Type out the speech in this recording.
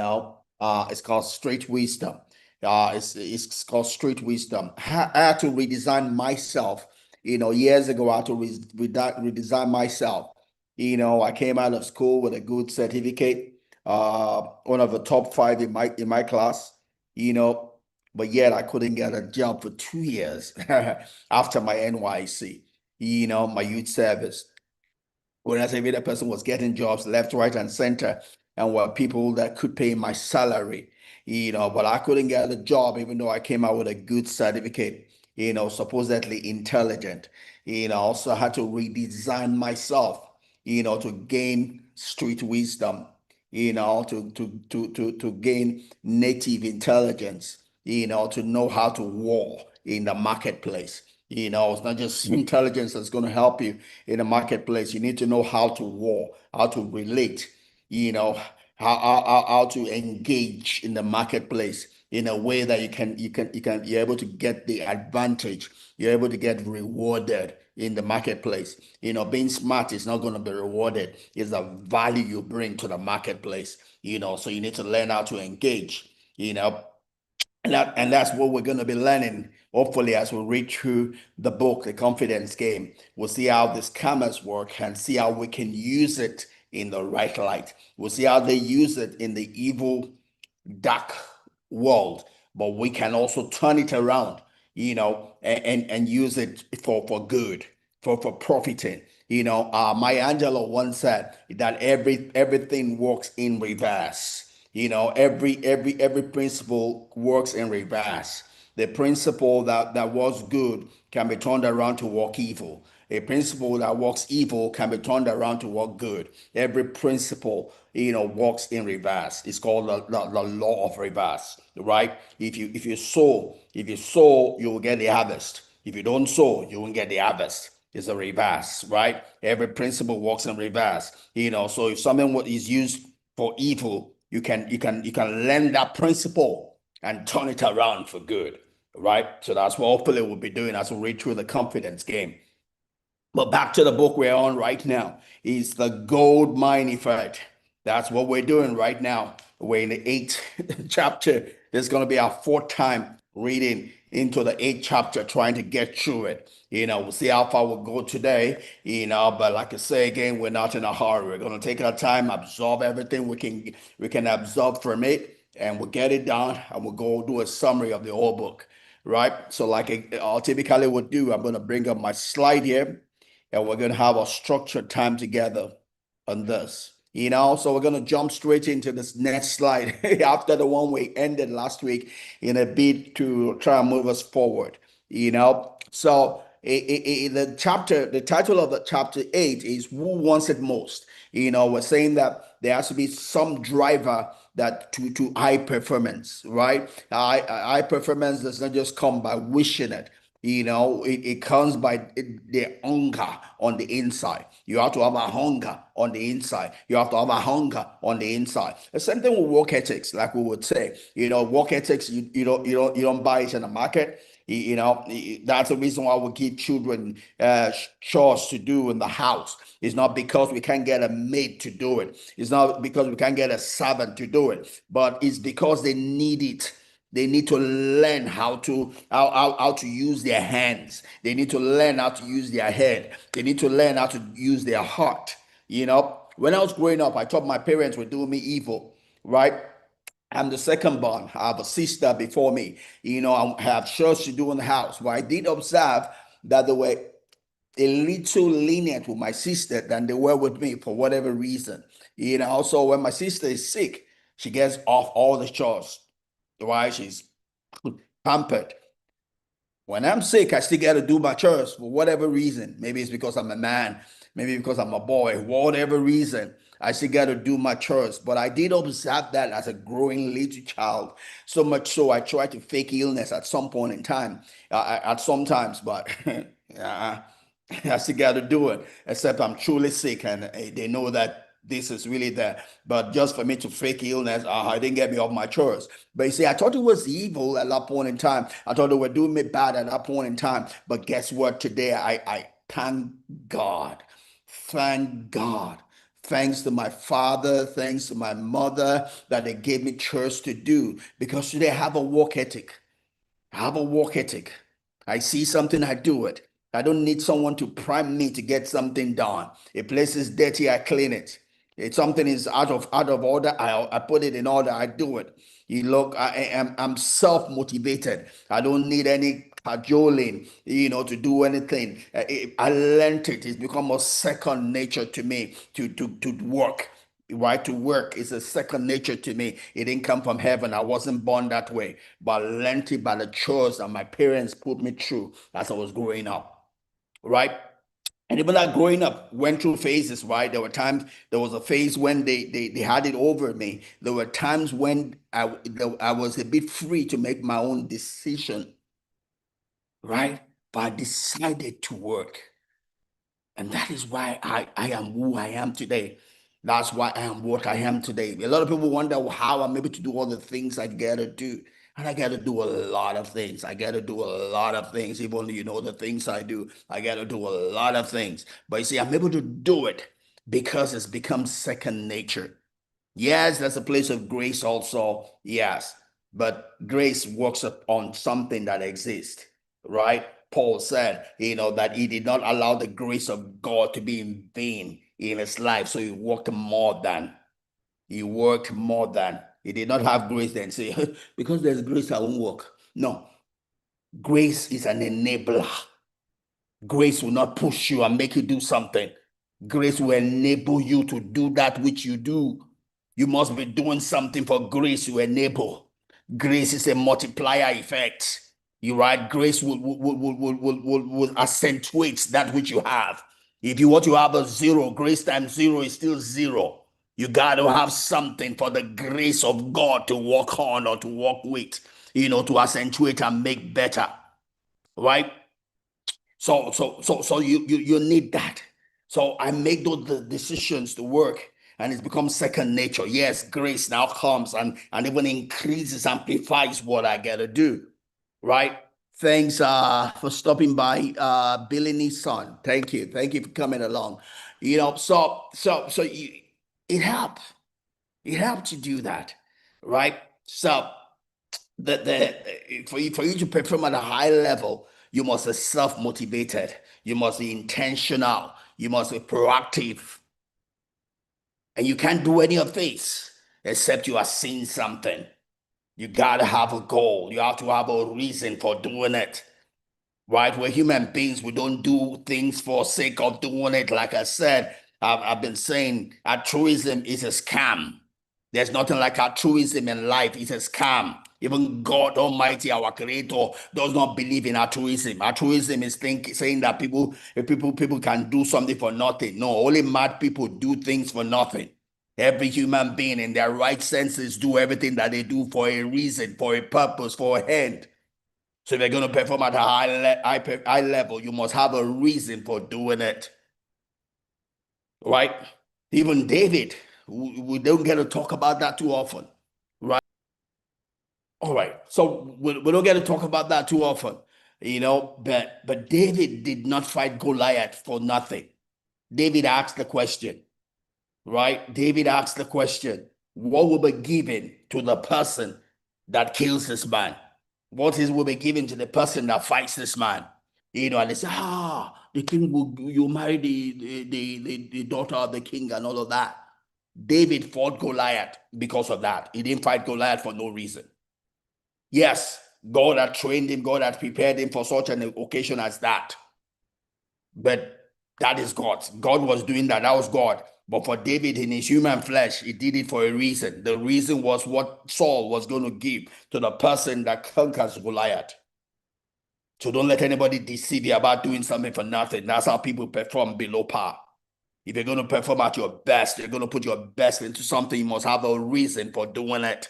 It's called Straight Wisdom. It's called Straight Wisdom. I had to redesign myself. Years ago, I had to redesign myself. I came out of school with a good certificate, one of the top five in my class. You know, but yet I couldn't get a job for 2 years after my NYC. My youth service. When I say the person was getting jobs left, right, and center, and were people that could pay my salary, but I couldn't get a job even though I came out with a good certificate, supposedly intelligent. Also had to redesign myself, to gain street wisdom, to gain native intelligence, to know how to war in the marketplace. It's not just intelligence that's going to help you in the marketplace. You need to know how to war, how to relate, you know, how to engage in the marketplace in a way that you're able to get the advantage. You're able to get rewarded in the marketplace. Being smart is not going to be rewarded. It's the value you bring to the marketplace. So you need to learn how to engage. You know, and that's what we're going to be learning, hopefully, as we read through the book, The Confidence Game. We'll see how the scammers work and see how we can use it in the right light. We'll see how they use it in the evil, dark world, but we can also turn it around, and use it for good, for profiting. Maya Angelou once said that everything works in reverse. Every principle works in reverse. The principle that was good can be turned around to work evil. A principle that works evil can be turned around to work good. Every principle, works in reverse. It's called the law of reverse, right? If you sow, you will get the harvest. If you don't sow, you won't get the harvest. It's a reverse, right? Every principle works in reverse. So if something is used for evil, you can learn that principle and turn it around for good, right? So that's what hopefully we'll be doing as we read through the confidence game. But back to the book we're on right now is the Goldmine effect. That's what we're doing right now. We're in the eighth chapter. This is going to be our fourth time reading into the eighth chapter, trying to get through it. We'll see how far we'll go today. But like I say again, we're not in a hurry. We're going to take our time, absorb everything we can absorb from it, and we'll get it done, and we'll go do a summary of the whole book. Right. So, like I typically would do, I'm going to bring up my slide here, and we're going to have a structured time together on this. So we're going to jump straight into this next slide after the one we ended last week in a bid to try and move us forward. So the title of the chapter 8 is Who Wants It Most? We're saying that there has to be some driver that to high performance, right? High performance does not just come by wishing it. It comes by the hunger on the inside. You have to have a hunger on the inside. You have to have a hunger on the inside. The same thing with work ethics, like we would say. Work ethics, you don't buy it in the market. That's the reason why we give children chores to do in the house. It's not because we can't get a maid to do it. It's not because we can't get a servant to do it, but it's because they need it. They need to learn how to use their hands. They need to learn how to use their head. They need to learn how to use their heart. When I was growing up, I thought my parents were doing me evil, right? I'm the second born. I have a sister before me. I have chores to do in the house. But I did observe that they were a little lenient with my sister than they were with me for whatever reason. So when my sister is sick, she gets off all the chores. Right? She's pampered. When I'm sick, I still got to do my chores for whatever reason. Maybe it's because I'm a man, maybe because I'm a boy, whatever reason. I still got to do my chores. But I did observe that as a growing little child. So much so I tried to fake illness at some point in time, at some times, but yeah, I still got to do it, except I'm truly sick and they know that this is really there. But just for me to fake illness, it didn't get me off my chores. But you see, I thought it was evil at that point in time. I thought they were doing me bad at that point in time. But guess what? Today, I thank God. Thank God. Thanks to my father, thanks to my mother that they gave me church to do because today I have a work ethic. I have a work ethic. I see something, I do it. I don't need someone to prime me to get something done. A place is dirty, I clean it. If something is out of order, I put it in order. I do it. You look, I'm self-motivated. I don't need any cajoling, to do anything. I learned it. It's become a second nature to me to work. Right, to work is a second nature to me. It didn't come from heaven. I wasn't born that way, but I learned it by the chores that my parents put me through as I was growing up. Right. And even that growing up went through phases, right? There was a phase when they had it over me. There were times when I was a bit free to make my own decision, right? But I decided to work. And that is why I am who I am today. That's why I am what I am today. A lot of people wonder how I'm able to do all the things I gotta do. And I gotta do a lot of things. I gotta do a lot of things. If only you know the things I do, I gotta do a lot of things. But you see, I'm able to do it because it's become second nature. Yes, there's a place of grace also. Yes, but grace works on something that exists, right? Paul said, that he did not allow the grace of God to be in vain in his life. So he worked more than, he did not have grace then. Say, because there's grace, I won't work. No, grace is an enabler. Grace will not push you and make you do something. Grace will enable you to do that which you do. You must be doing something for grace to enable. Grace is a multiplier effect. You right? Grace will accentuate that which you have. If you want to have a zero, grace times zero is still zero. You got to have something for the grace of God to work on or to work with, to accentuate and make better. Right? So you need that. So I make those the decisions to work, and it's become second nature. Yes, grace now comes and even increases, amplifies what I gotta do. Right? Thanks for stopping by, Billini's son. Thank you. Thank you for coming along. It helped. It helped to do that. Right? So for you to perform at a high level, you must be self-motivated, you must be intentional, you must be proactive, and you can't do any of this except you are seeing something. You gotta have a goal, you have to have a reason for doing it. Right? We're human beings. We don't do things for sake of doing it. Like I said, I've been saying altruism is a scam. There's nothing like altruism in life. It's a scam. Even God Almighty, our Creator, does not believe in altruism. Altruism is saying that people can do something for nothing. No, only mad people do things for nothing. Every human being in their right senses do everything that they do for a reason, for a purpose, for a end. So if you're going to perform at a high level, you must have a reason for doing it, right? Even David, we don't get to talk about that too often, right? All right, so we don't get to talk about that too often, but David did not fight Goliath for nothing. David asked the question, right? David asked the question, what will be given to the person that kills this man? What is will be given to the person that fights this man? And they say, the king will you marry the daughter of the king and all of that. David fought Goliath because of that. He didn't fight Goliath for no reason. Yes, God had trained him, God had prepared him for such an occasion as that. But that is God. God was doing that. That was God. But for David in his human flesh, he did it for a reason. The reason was what Saul was going to give to the person that conquers Goliath. So don't let anybody deceive you about doing something for nothing. That's how people perform below par. If you're going to perform at your best, you're going to put your best into something, you must have a reason for doing it.